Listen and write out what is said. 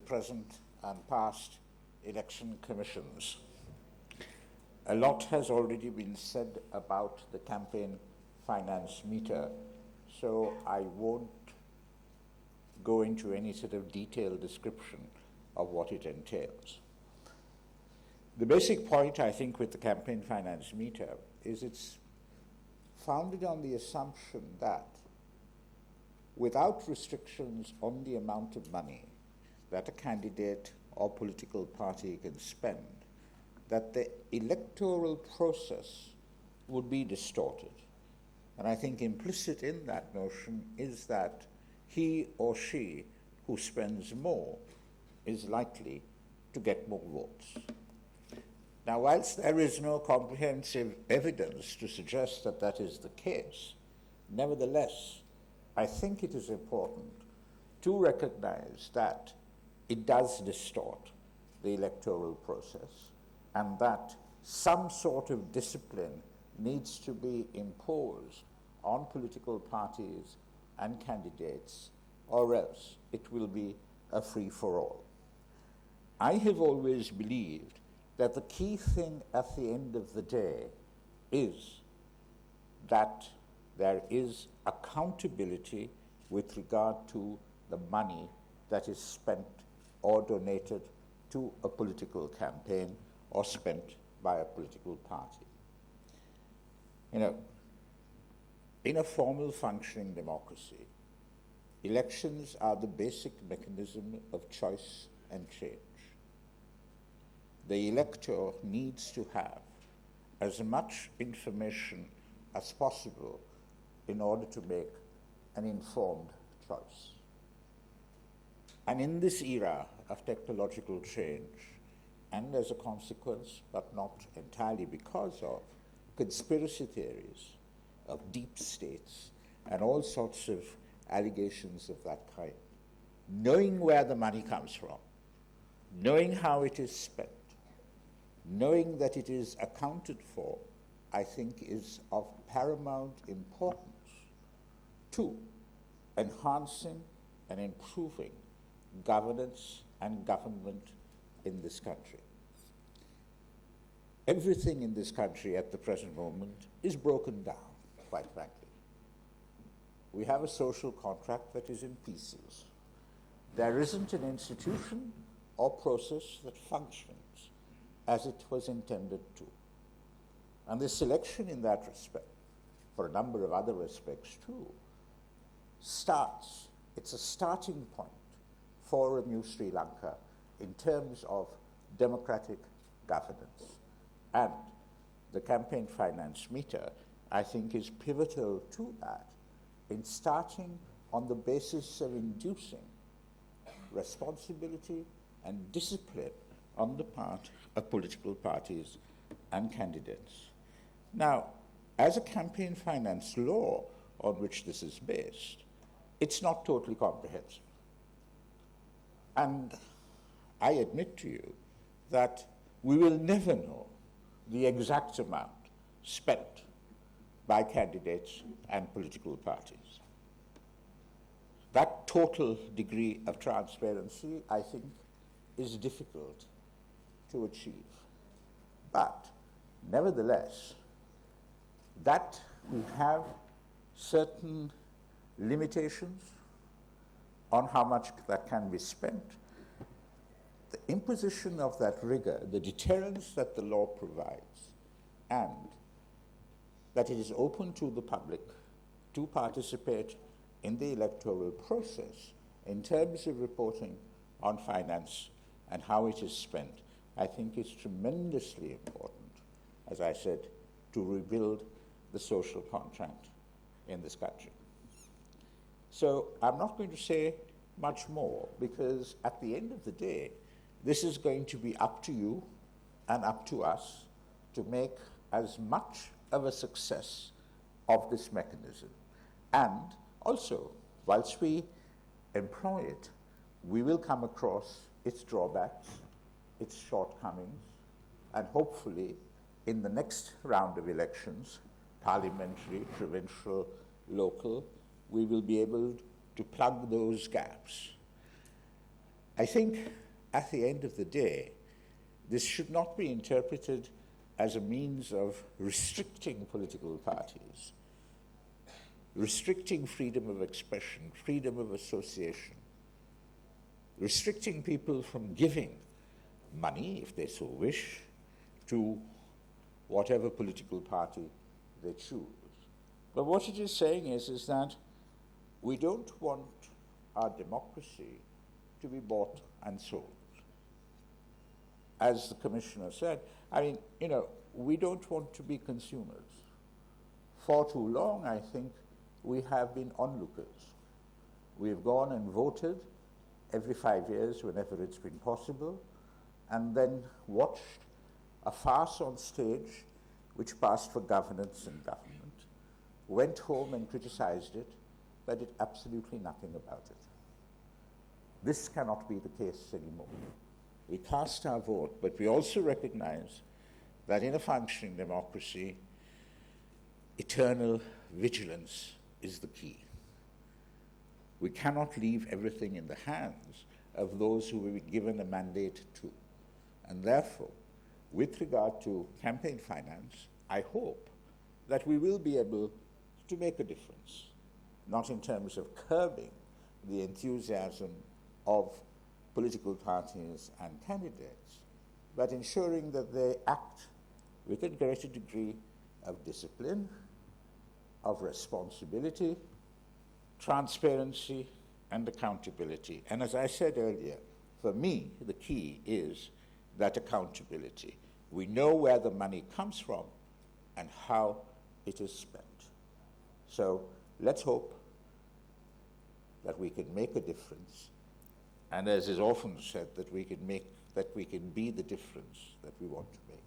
present and past election commissions. A lot has already been said about the campaign finance meter, so I won't go into any sort of detailed description of what it entails. The basic point, I think, with the campaign finance meter is it's founded on the assumption that without restrictions on the amount of money that a candidate or political party can spend, that the electoral process would be distorted. And I think implicit in that notion is that he or she who spends more is likely to get more votes. Now, whilst there is no comprehensive evidence to suggest that that is the case, nevertheless, I think it is important to recognize that it does distort the electoral process and that some sort of discipline needs to be imposed on political parties and candidates, or else it will be a free-for-all. I have always believed that the key thing at the end of the day is that there is accountability with regard to the money that is spent or donated to a political campaign or spent by a political party. You know, in a formal functioning democracy, elections are the basic mechanism of choice and change. The elector needs to have as much information as possible in order to make an informed choice. And in this era of technological change, and as a consequence, but not entirely because of, conspiracy theories of deep states and all sorts of allegations of that kind, knowing where the money comes from, knowing how it is spent, knowing that it is accounted for, I think is of paramount importance to enhancing and improving governance and government in this country. Everything in this country at the present moment is broken down, quite frankly. We have a social contract that is in pieces. There isn't an institution or process that functions as it was intended to. And this election in that respect, for a number of other respects too, it's a starting point for a new Sri Lanka in terms of democratic governance. And the campaign finance meter, I think, is pivotal to that in starting on the basis of inducing responsibility and discipline on the part of political parties and candidates. Now, as a campaign finance law on which this is based, it's not totally comprehensive. And I admit to you that we will never know the exact amount spent by candidates and political parties. That total degree of transparency, I think, is difficult to achieve. But nevertheless, that we have certain limitations on how much that can be spent. The imposition of that rigor, the deterrence that the law provides, and that it is open to the public to participate in the electoral process in terms of reporting on finance and how it is spent, I think is tremendously important, as I said, to rebuild the social contract in this country. So I'm not going to say much more, because at the end of the day, this is going to be up to you and up to us to make as much of a success of this mechanism. And also, whilst we employ it, we will come across its drawbacks, its shortcomings, and hopefully in the next round of elections, parliamentary, provincial, local, we will be able to plug those gaps. I think at the end of the day, this should not be interpreted as a means of restricting political parties, restricting freedom of expression, freedom of association, restricting people from giving money, if they so wish, to whatever political party they choose. But what it is saying is that we don't want our democracy to be bought and sold. As the Commissioner said, we don't want to be consumers. For too long, I think, we have been onlookers. We've gone and voted every 5 years whenever it's been possible, and then watched a farce on stage which passed for governance and government, went home and criticized it, but did absolutely nothing about it. This cannot be the case anymore. We cast our vote, but we also recognize that in a functioning democracy, eternal vigilance is the key. We cannot leave everything in the hands of those who we've given a mandate to. And therefore, with regard to campaign finance, I hope that we will be able to make a difference, not in terms of curbing the enthusiasm of political parties and candidates, but ensuring that they act with a greater degree of discipline, of responsibility, transparency, and accountability. And as I said earlier, for me, the key is that accountability. We know where the money comes from and how it is spent. So let's hope that we can make a difference, and as is often said, that we can be the difference that we want to make.